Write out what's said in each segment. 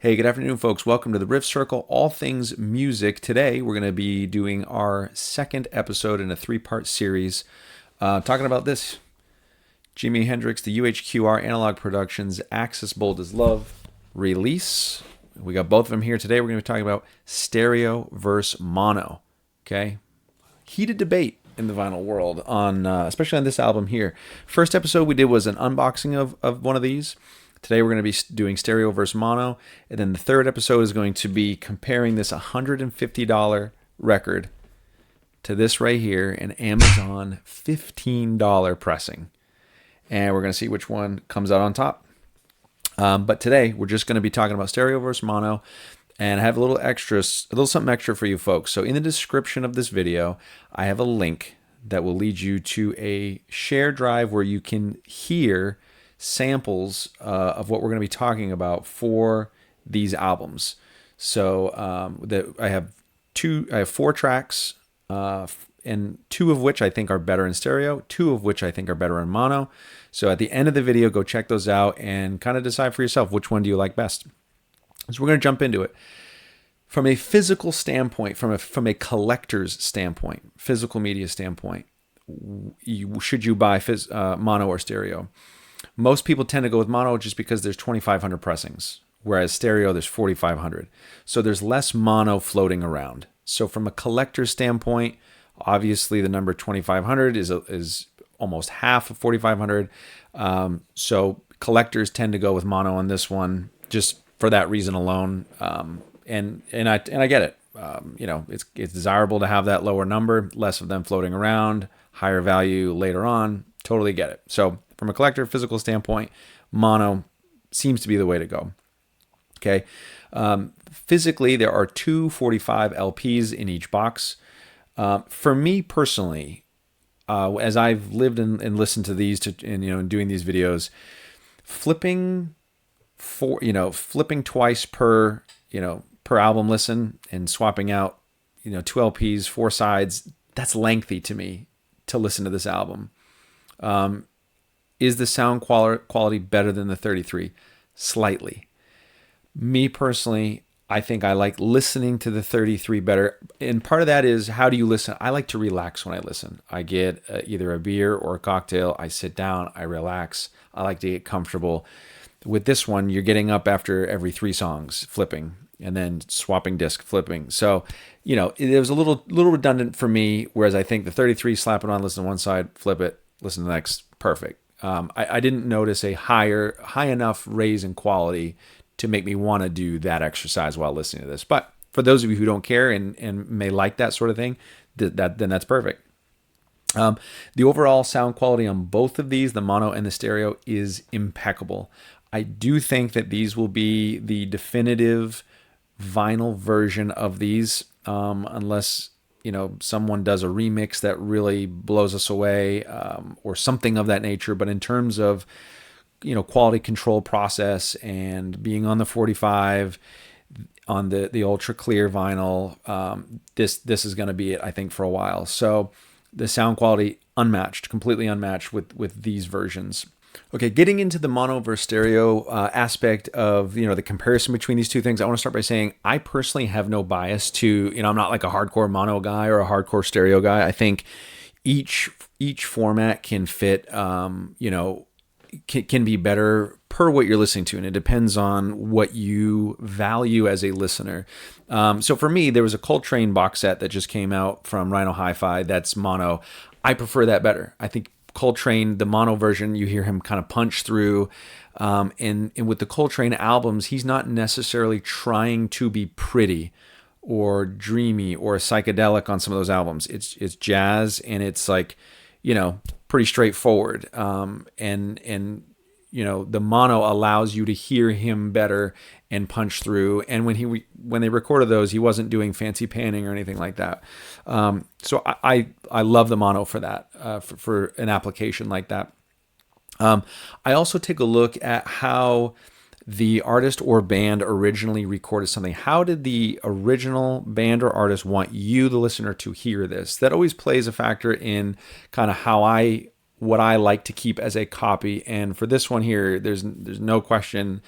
Hey, good afternoon, folks. Welcome to the Riff Circle, all things music. Today, we're going to be doing our second episode in a three-part series talking about this. Jimi Hendrix, the UHQR Analogue Productions Axis Bold as Love release. We got both of them here today. We're going to be talking about stereo versus mono. Okay? Heated debate in the vinyl world, on especially on this album here. First episode we did was an unboxing of one of these. Today we're going to be doing stereo versus mono, and then the third episode is going to be comparing this $150 record to this right here, an Amazon $15 pressing. And we're going to see which one comes out on top. But today we're just going to be talking about stereo versus mono, and I have a little something extra for you folks. So in the description of this video, I have a link that will lead you to a share drive where you can hear samples of what we're going to be talking about for these albums. So I have four tracks, and two of which I think are better in stereo, two of which I think are better in mono. So at the end of the video, go check those out and kind of decide for yourself which one do you like best. So we're going to jump into it. From a physical standpoint, from a collector's standpoint, physical media standpoint, should you buy mono or stereo? Most people tend to go with mono just because there's 2,500 pressings, whereas stereo there's 4,500. So there's less mono floating around. So from a collector's standpoint, obviously the number 2,500 is almost half of 4,500. So collectors tend to go with mono on this one just for that reason alone. And I get it. It's desirable to have that lower number, less of them floating around, higher value later on. Totally get it. So from a collector physical standpoint, mono seems to be the way to go. Okay. Physically, there are 245 LPs in each box. For me personally, as I've lived and listened to these and doing these videos, flipping twice per album listen and swapping out, two LPs, four sides, that's lengthy to me to listen to this album. Is the sound quality better than the 33? Slightly. Me personally, I think I like listening to the 33 better. And part of that is, how do you listen? I like to relax when I listen. I get either a beer or a cocktail. I sit down. I relax. I like to get comfortable. With this one, you're getting up after every 3 songs, flipping, and then swapping disc, flipping. So, it was a little redundant for me, whereas I think the 33, slap it on, listen to one side, flip it, listen to the next, perfect. I didn't notice a high enough raise in quality to make me want to do that exercise while listening to this. But for those of you who don't care and may like that sort of thing, then that's perfect. The overall sound quality on both of these, the mono and the stereo, is impeccable. I do think that these will be the definitive vinyl version of these, unless someone does a remix that really blows us away, or something of that nature. But in terms of quality control process and being on the 45 on the ultra clear vinyl, this is going to be it, I think, for a while. So the sound quality completely unmatched with these versions. Okay, getting into the mono versus stereo aspect of the comparison between these two things, I want to start by saying I personally have no bias to, I'm not like a hardcore mono guy or a hardcore stereo guy. I think each format can fit, can be better per what you're listening to, and it depends on what you value as a listener. So for me, there was a Coltrane box set that just came out from Rhino Hi-Fi that's mono. I prefer that better. I think Coltrane, the mono version, you hear him kind of punch through. And with the Coltrane albums, he's not necessarily trying to be pretty or dreamy or psychedelic on some of those albums. It's jazz, and it's like, pretty straightforward. And the mono allows you to hear him better and punch through. And when they recorded those, he wasn't doing fancy panning or anything like that. So I love the mono for that, for an application like that. I also take a look at how the artist or band originally recorded something. How did the original band or artist want you, the listener, to hear this? That always plays a factor in kind of what I like to keep as a copy. And for this one here, there's no question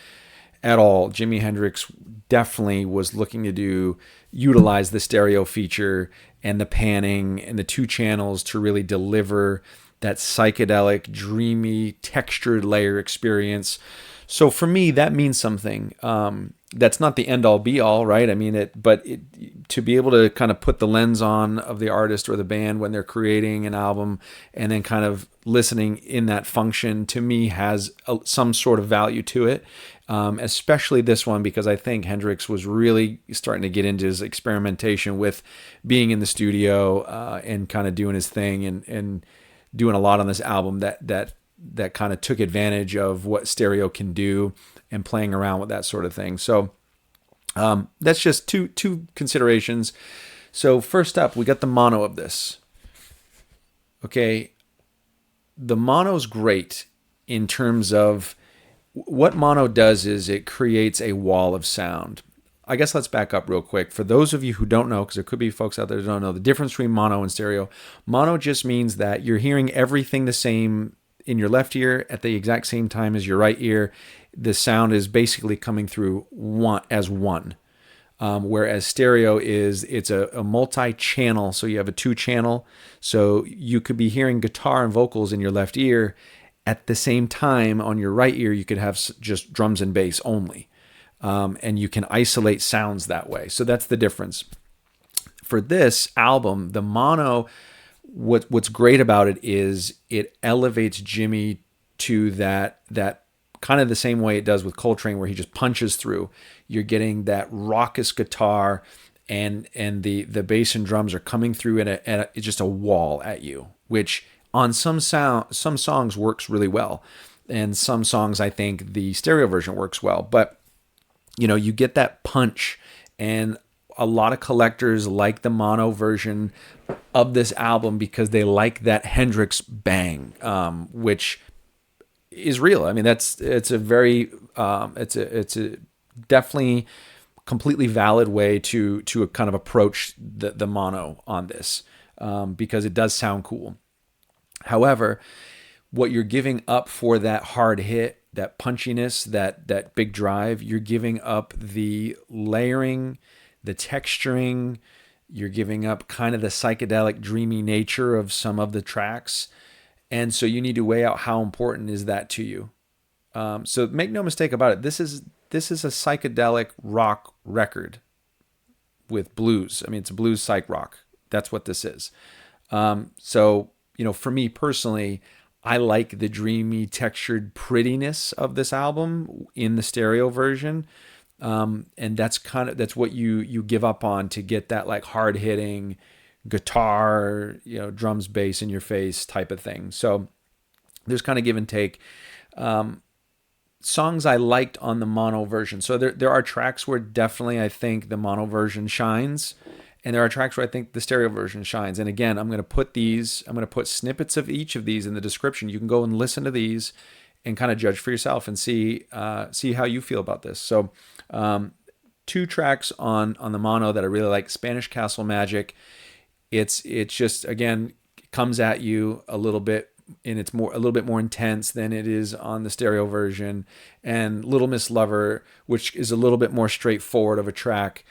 at all. Jimi Hendrix definitely was looking to utilize the stereo feature and the panning and the two channels to really deliver that psychedelic, dreamy, textured layer experience. So for me, that means something. That's not the end all be all, right? I mean, to be able to kind of put the lens on of the artist or the band when they're creating an album and then kind of listening in that function, to me, has some sort of value to it. Especially this one, because I think Hendrix was really starting to get into his experimentation with being in the studio and kind of doing his thing and doing a lot on this album that kind of took advantage of what stereo can do and playing around with that sort of thing. So that's just two considerations. So first up, we got the mono of this. Okay, the mono's great in terms of what mono does is it creates a wall of sound. I guess let's back up real quick. For those of you who don't know, because there could be folks out there who don't know, the difference between mono and stereo. Mono just means that you're hearing everything the same in your left ear at the exact same time as your right ear. The sound is basically coming through as one. Whereas stereo it's a multi-channel, so you have a two-channel. So you could be hearing guitar and vocals in your left ear. At the same time, on your right ear, you could have just drums and bass only. And you can isolate sounds that way. So that's the difference. For this album, the mono, what's great about it is it elevates Jimmy to that kind of the same way it does with Coltrane, where he just punches through. You're getting that raucous guitar, and the bass and drums are coming through at just a wall at you, which on some songs works really well, and some songs I think the stereo version works well. But you get that punch, and a lot of collectors like the mono version of this album because they like that Hendrix bang, which is real. I mean, it's a definitely completely valid way to kind of approach the mono on this, because it does sound cool. However, what you're giving up for that hard hit, that punchiness, that big drive, you're giving up the layering, the texturing, you're giving up kind of the psychedelic, dreamy nature of some of the tracks. And so you need to weigh out how important is that to you. So make no mistake about it. This is a psychedelic rock record with blues. I mean, it's a blues psych rock. That's what this is. So, for me personally, I like the dreamy, textured prettiness of this album in the stereo version. And that's what you give up on to get that like hard hitting guitar, drums, bass in your face type of thing. So there's kind of give and take. Songs I liked on the mono version. So there are tracks where definitely I think the mono version shines, and there are tracks where I think the stereo version shines. And again, I'm going to put snippets of each of these in the description. You can go and listen to these and kind of judge for yourself and see how you feel about this. So two tracks on the mono that I really like: Spanish Castle Magic. It's just, again, comes at you a little bit, and it's a little bit more intense than it is on the stereo version. And Little Miss Lover, which is a little bit more straightforward of a track,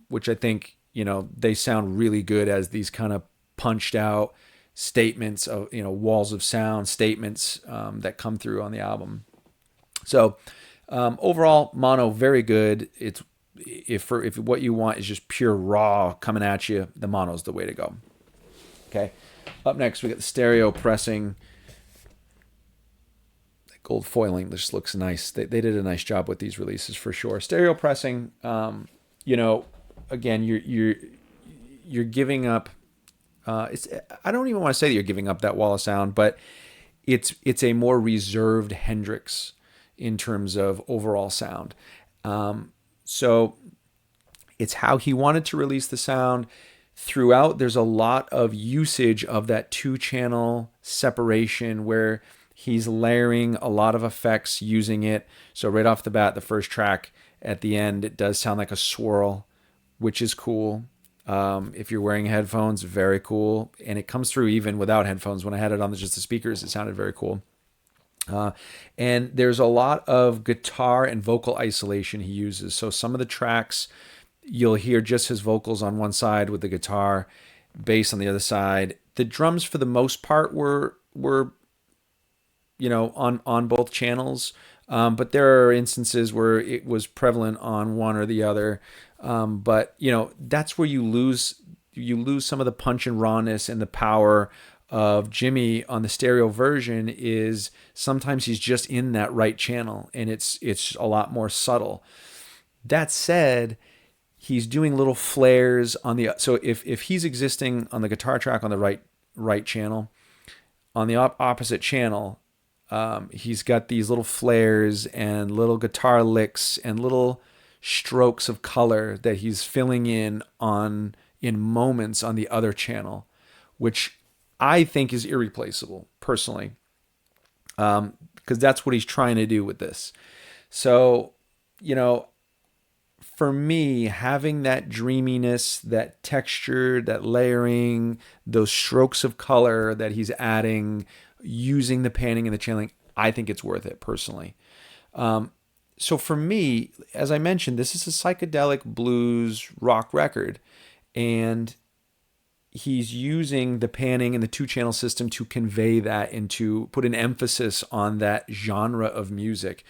which I think, they sound really good as these kind of punched out statements of, walls of sound statements that come through on the album. So overall, mono, very good. It's if what you want is just pure raw coming at you, the mono's the way to go. Okay. Up next, we got the stereo pressing. The gold foiling just looks nice. They did a nice job with these releases for sure. Stereo pressing, again, you're giving up. I don't even want to say that you're giving up that wall of sound, but it's a more reserved Hendrix in terms of overall sound. So it's how he wanted to release the sound. Throughout, there's a lot of usage of that two-channel separation where he's layering a lot of effects using it. So right off the bat, the first track at the end, it does sound like a swirl, which is cool. If you're wearing headphones, very cool. And it comes through even without headphones. When I had it on just the speakers, it sounded very cool. Uh, and there's a lot of guitar and vocal isolation he uses. So some of the tracks, you'll hear just his vocals on one side with the guitar, bass on the other side. The drums, for the most part, were on both channels. But there are instances where it was prevalent on one or the other. But that's where you lose some of the punch and rawness and the power of Jimmy on the stereo version. Is sometimes he's just in that right channel, and it's a lot more subtle. That said, he's doing little flares on the, so if he's existing on the guitar track on the right channel, on the opposite channel, he's got these little flares and little guitar licks and little strokes of color that he's filling in moments on the other channel, which I think is irreplaceable personally, because that's what he's trying to do with this. So, for me, having that dreaminess, that texture, that layering, those strokes of color that he's adding, using the panning and the channeling, I think it's worth it personally. So for me, as I mentioned, this is a psychedelic blues rock record, and he's using the panning and the two-channel system to convey that and to put an emphasis on that genre of music.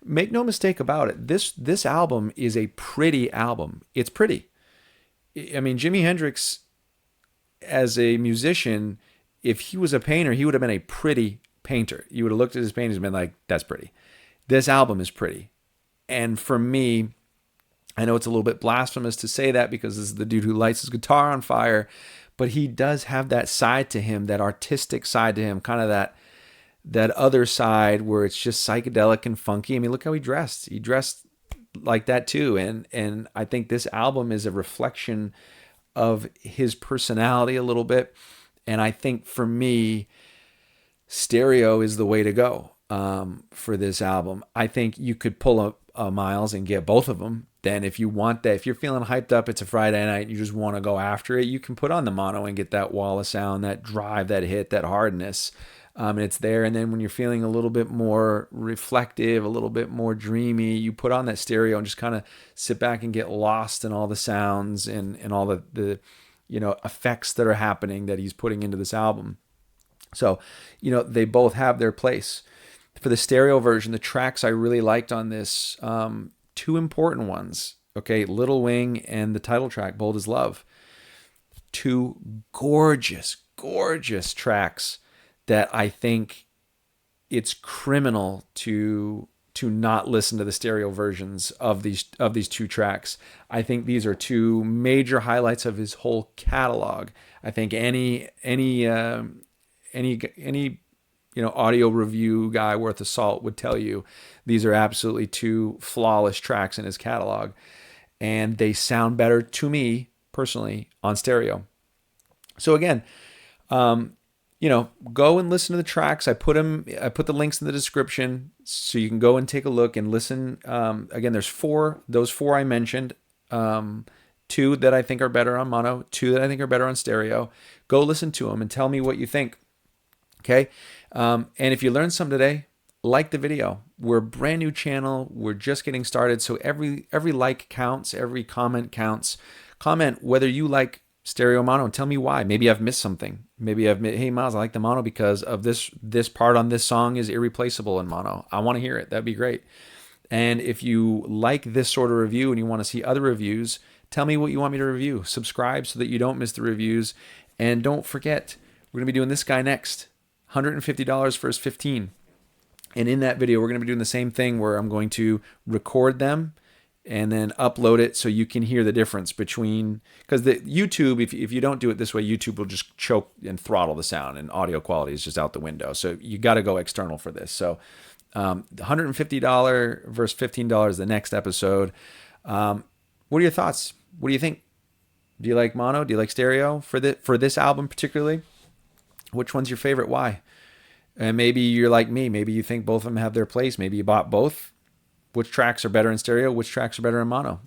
Make no mistake about it, this album is a pretty album. It's pretty. I mean, Jimi Hendrix, as a musician, if he was a painter, he would have been a pretty painter. You would have looked at his paintings and been like, that's pretty. This album is pretty. And for me, I know it's a little bit blasphemous to say that because this is the dude who lights his guitar on fire, but he does have that side to him, that artistic side to him, kind of that other side where it's just psychedelic and funky. I mean, look how he dressed. He dressed like that too. And I think this album is a reflection of his personality a little bit. And I think for me, stereo is the way to go for this album. I think you could pull a Miles and get both of them. Then if you want that, if you're feeling hyped up, it's a Friday night, and you just want to go after it, you can put on the mono and get that wall of sound, that drive, that hit, that hardness. And it's there. And then when you're feeling a little bit more reflective, a little bit more dreamy, you put on that stereo and just kind of sit back and get lost in all the sounds and all the effects that are happening that he's putting into this album. So, they both have their place. For the stereo version, the tracks I really liked on this, two important ones, okay, Little Wing and the title track, Bold as Love. Two gorgeous, gorgeous tracks that I think it's criminal to not listen to the stereo versions of these two tracks. I think these are two major highlights of his whole catalog. I think any audio review guy worth of salt would tell you these are absolutely two flawless tracks in his catalog, and they sound better to me personally on stereo. So again, go and listen to the tracks. I put the links in the description so you can go and take a look and listen. Again, there's those four I mentioned, two that I think are better on mono, two that I think are better on stereo. Go listen to them and tell me what you think. Okay. And if you learned something today, like the video. We're a brand new channel. We're just getting started. So every like counts, every comment counts. Comment whether you like stereo mono and tell me why. Maybe I've missed something. Maybe hey Miles, I like the mono because of this part on this song is irreplaceable in mono. I want to hear it. That'd be great. And if you like this sort of review and you want to see other reviews, tell me what you want me to review. Subscribe so that you don't miss the reviews. And don't forget, we're going to be doing this guy next. $150 for his 15. And in that video, we're going to be doing the same thing where I'm going to record them and then upload it so you can hear the difference between, because the YouTube, if you don't do it this way, YouTube will just choke and throttle the sound and audio quality is just out the window. So you got to go external for this. So $150 versus $15 the next episode. What are your thoughts? What do you think? Do you like mono? Do you like stereo for this album particularly? Which one's your favorite? Why? And maybe you're like me. Maybe you think both of them have their place. Maybe you bought both. Which tracks are better in stereo? Which tracks are better in mono?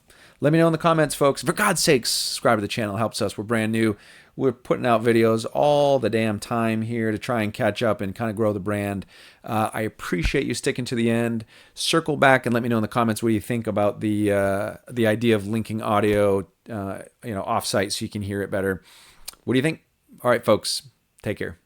Let me know in the comments, folks. For God's sake, subscribe to the channel. It helps us. We're brand new. We're putting out videos all the damn time here to try and catch up and kind of grow the brand. I appreciate you sticking to the end. Circle back and let me know in the comments what you think about the idea of linking audio, offsite so you can hear it better. What do you think? All right, folks, take care.